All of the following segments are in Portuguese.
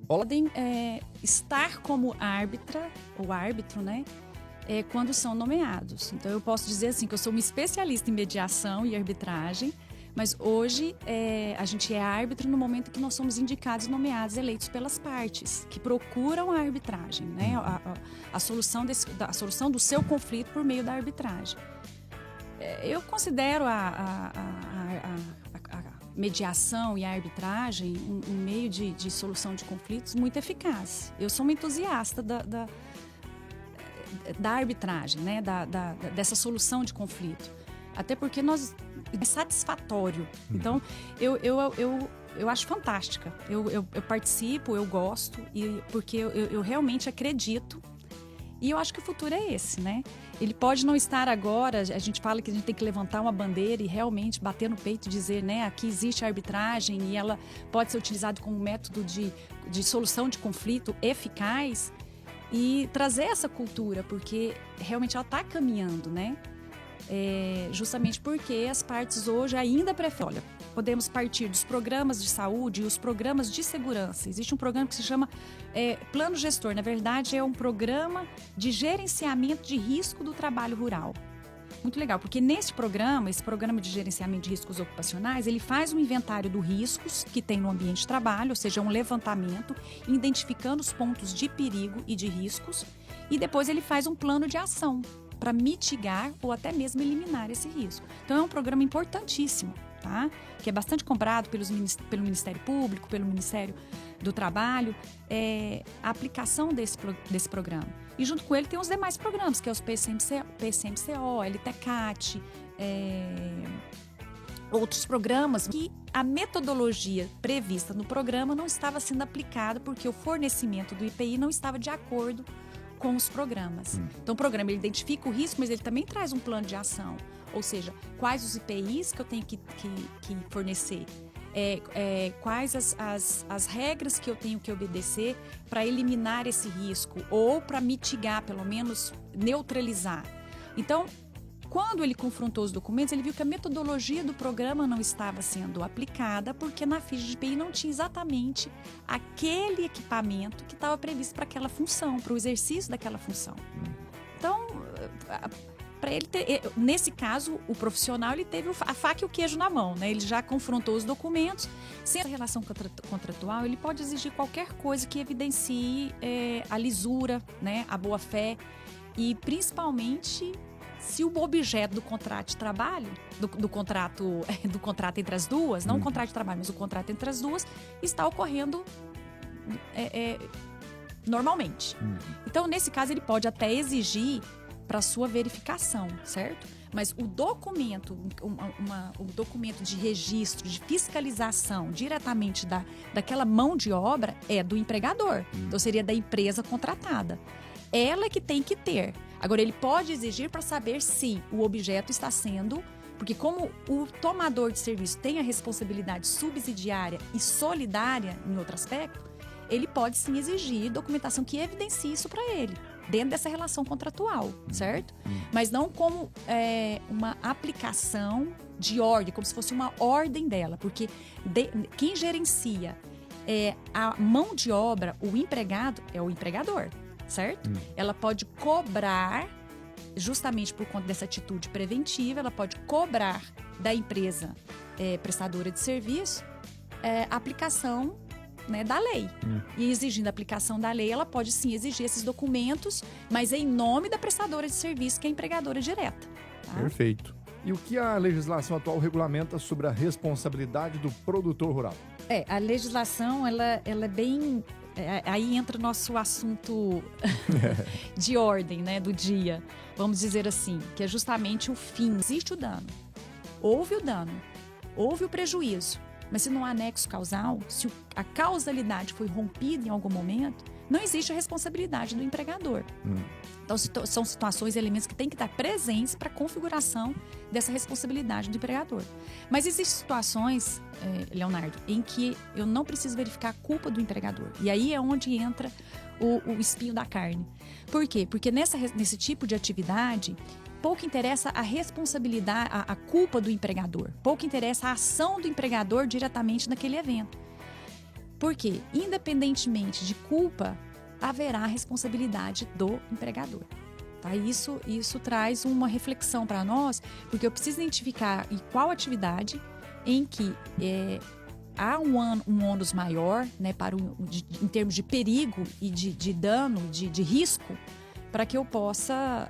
podem estar como árbitra ou árbitro, né? Quando são nomeados. Então, eu posso dizer assim que eu sou uma especialista em mediação e arbitragem, mas hoje a gente é árbitro no momento que nós somos indicados, nomeados, eleitos pelas partes, que procuram a arbitragem, né? A solução do seu conflito por meio da arbitragem. Eu considero a mediação e a arbitragem um meio de solução de conflitos muito eficaz. Eu sou uma entusiasta da arbitragem, né? Dessa solução de conflito. Até porque é satisfatório. Então, eu acho fantástica. Eu participo, eu gosto, porque eu realmente acredito. E eu acho que o futuro é esse, né? Ele pode não estar agora, a gente fala que a gente tem que levantar uma bandeira e realmente bater no peito e dizer, né, aqui existe a arbitragem e ela pode ser utilizada como método de solução de conflito eficaz e trazer essa cultura, porque realmente ela está caminhando, né? Justamente porque as partes hoje ainda preferem. Olha, podemos partir dos programas de saúde e os programas de segurança. Existe um programa que se chama Plano Gestor. Na verdade, é um programa de gerenciamento de risco do trabalho rural. Muito legal, porque esse programa de gerenciamento de riscos ocupacionais, ele faz um inventário dos riscos que tem no ambiente de trabalho, ou seja, um levantamento, identificando os pontos de perigo e de riscos, e depois ele faz um plano de ação para mitigar ou até mesmo eliminar esse risco. Então, é um programa importantíssimo, tá? Que é bastante cobrado pelo Ministério Público, pelo Ministério do Trabalho, a aplicação desse programa. E junto com ele tem os demais programas, que é os PCMCO, LTCAT, outros programas que a metodologia prevista no programa não estava sendo aplicada porque o fornecimento do IPI não estava de acordo com os programas. Então, o programa ele identifica o risco, mas ele também traz um plano de ação. Ou seja, quais os IPIs que eu tenho que fornecer, quais as regras que eu tenho que obedecer para eliminar esse risco ou para mitigar, pelo menos neutralizar. Então, quando ele confrontou os documentos, ele viu que a metodologia do programa não estava sendo aplicada porque na ficha de IPI não tinha exatamente aquele equipamento que estava previsto para aquela função, para o exercício daquela função. Então, para ele nesse caso, o profissional ele teve a faca e o queijo na mão, né? Ele já confrontou os documentos. Sem a relação contratual, ele pode exigir qualquer coisa que evidencie a lisura, né? A boa-fé e principalmente se o objeto do contrato de trabalho, do contrato entre as duas, não o contrato de trabalho, mas o contrato entre as duas, está ocorrendo normalmente. Então, nesse caso, ele pode até exigir para sua verificação, certo? Mas o documento, o documento de registro, de fiscalização diretamente daquela mão de obra é do empregador. Então, seria da empresa contratada. Ela que tem que ter. Agora, ele pode exigir para saber se o objeto está sendo... Porque como o tomador de serviço tem a responsabilidade subsidiária e solidária em outro aspecto, ele pode sim exigir documentação que evidencie isso para ele, dentro dessa relação contratual, certo? Mas não como uma aplicação de ordem, como se fosse uma ordem dela. Porque quem gerencia a mão de obra, o empregado, é o empregador. Certo? Ela pode cobrar, justamente por conta dessa atitude preventiva, ela pode cobrar da empresa prestadora de serviço a aplicação, né, da lei. E exigindo a aplicação da lei, ela pode sim exigir esses documentos, mas em nome da prestadora de serviço, que é a empregadora direta. Tá? Perfeito. E o que a legislação atual regulamenta sobre a responsabilidade do produtor rural? A legislação, ela é bem... aí entra o nosso assunto de ordem, né, do dia. Vamos dizer assim, que é justamente o fim. Existe o dano. Houve o dano. Houve o prejuízo. Mas se não há nexo causal, se a causalidade foi rompida em algum momento, não existe a responsabilidade do empregador. Então, são situações e elementos que têm que estar presentes para a configuração dessa responsabilidade do empregador. Mas existem situações, Leonardo, em que eu não preciso verificar a culpa do empregador. E aí é onde entra o espinho da carne. Por quê? Porque nesse tipo de atividade, pouco interessa a responsabilidade, a culpa do empregador. Pouco interessa a ação do empregador diretamente naquele evento. Porque, independentemente de culpa, haverá responsabilidade do empregador. Tá? Isso traz uma reflexão para nós, porque eu preciso identificar em qual atividade em que há um ônus maior, né, em termos de perigo e de dano, de risco, para que eu possa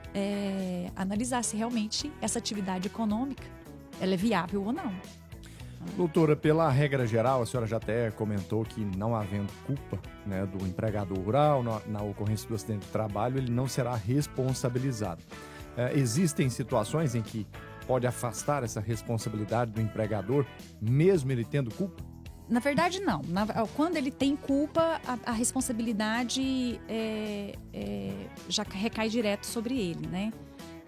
analisar se realmente essa atividade econômica ela é viável ou não. Doutora, pela regra geral, a senhora já até comentou que não havendo culpa, né, do empregador rural na ocorrência do acidente de trabalho, ele não será responsabilizado. Existem situações em que pode afastar essa responsabilidade do empregador, mesmo ele tendo culpa? Na verdade, não. Quando ele tem culpa, a responsabilidade já recai direto sobre ele, né?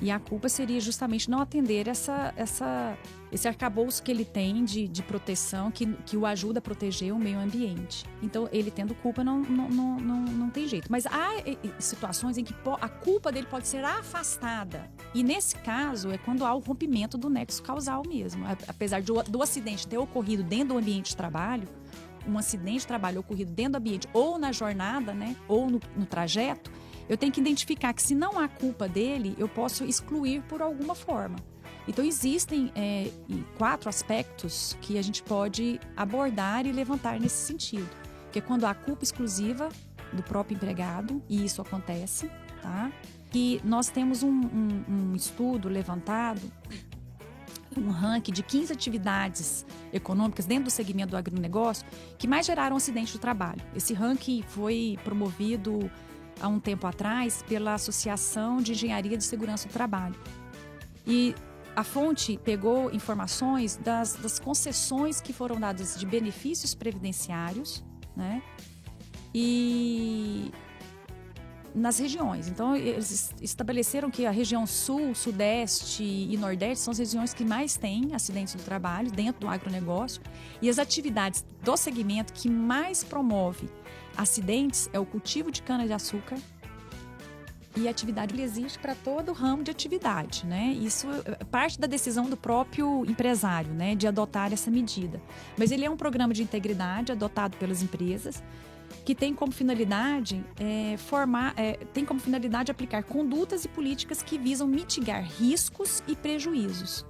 E a culpa seria justamente não atender esse arcabouço que ele tem de proteção, que o ajuda a proteger o meio ambiente. Então, ele tendo culpa não tem jeito. Mas há situações em que a culpa dele pode ser afastada. E nesse caso, é quando há o rompimento do nexo causal mesmo. Apesar do acidente ter ocorrido dentro do ambiente de trabalho, um acidente de trabalho ocorrido dentro do ambiente ou na jornada, né, ou no trajeto, eu tenho que identificar que se não há culpa dele, eu posso excluir por alguma forma. Então, existem 4 aspectos que a gente pode abordar e levantar nesse sentido. Que é quando há culpa exclusiva do próprio empregado, e isso acontece, tá? Que nós temos um estudo levantado, um ranking de 15 atividades econômicas dentro do segmento do agronegócio que mais geraram acidente do trabalho. Esse ranking foi promovido há um tempo atrás pela Associação de Engenharia de Segurança do Trabalho. E a fonte pegou informações das concessões que foram dadas de benefícios previdenciários, né? E nas regiões. Então, eles estabeleceram que a região sul, sudeste e nordeste são as regiões que mais têm acidentes do trabalho dentro do agronegócio. E as atividades do segmento que mais promove acidentes é o cultivo de cana-de-açúcar e a atividade existe para todo o ramo de atividade, né? Isso é parte da decisão do próprio empresário, né, de adotar essa medida. Mas ele é um programa de integridade adotado pelas empresas que tem como finalidade aplicar condutas e políticas que visam mitigar riscos e prejuízos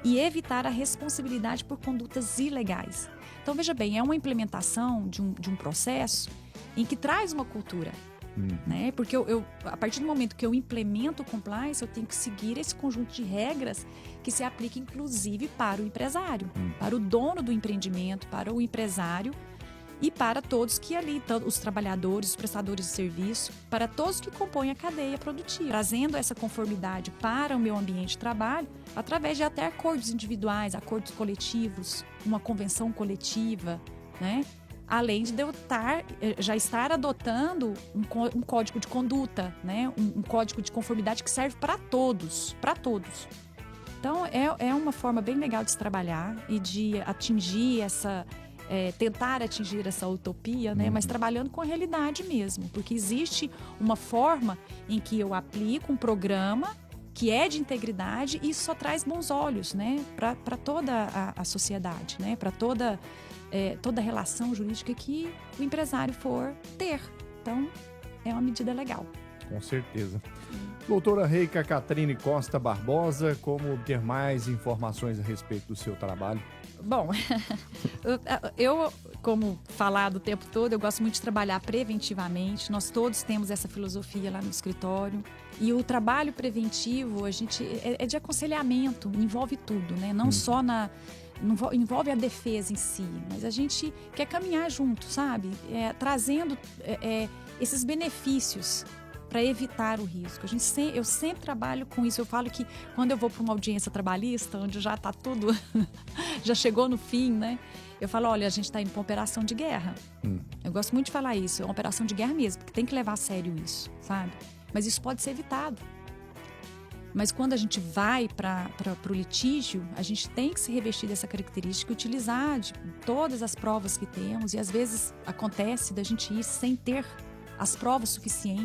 e evitar a responsabilidade por condutas ilegais. Então, veja bem, é uma implementação de um processo em que traz uma cultura, né? Porque a partir do momento que eu implemento o compliance, eu tenho que seguir esse conjunto de regras que se aplica inclusive para o empresário, para o dono do empreendimento, para o empresário e para todos que ali, os trabalhadores, os prestadores de serviço, para todos que compõem a cadeia produtiva, trazendo essa conformidade para o meu ambiente de trabalho através de até acordos individuais, acordos coletivos, uma convenção coletiva, né? Além de eu já estar adotando um código de conduta, né? Um código de conformidade que serve para todos, para todos. Então, é uma forma bem legal de se trabalhar e de atingir tentar atingir essa utopia, né? Mas trabalhando com a realidade mesmo, porque existe uma forma em que eu aplico um programa que é de integridade e isso só traz bons olhos, né? Para toda a sociedade, né? Para toda a relação jurídica que o empresário for ter. Então, é uma medida legal. Com certeza. Doutora Reika Catrine Costa Barbosa, como obter mais informações a respeito do seu trabalho? Bom, eu, como falado o tempo todo, eu gosto muito de trabalhar preventivamente. Nós todos temos essa filosofia lá no escritório. E o trabalho preventivo, é de aconselhamento, envolve tudo, né? Não só não envolve a defesa em si, mas a gente quer caminhar junto, sabe? Trazendo esses benefícios para evitar o risco. Eu sempre trabalho com isso. Eu falo que quando eu vou para uma audiência trabalhista, onde já está tudo, já chegou no fim, né? Eu falo, olha, a gente está indo para uma operação de guerra. Eu gosto muito de falar isso, é uma operação de guerra mesmo, porque tem que levar a sério isso, sabe? Mas isso pode ser evitado. Mas quando a gente vai para o litígio, a gente tem que se revestir dessa característica e utilizar de todas as provas que temos. E às vezes acontece da gente ir sem ter as provas suficientes.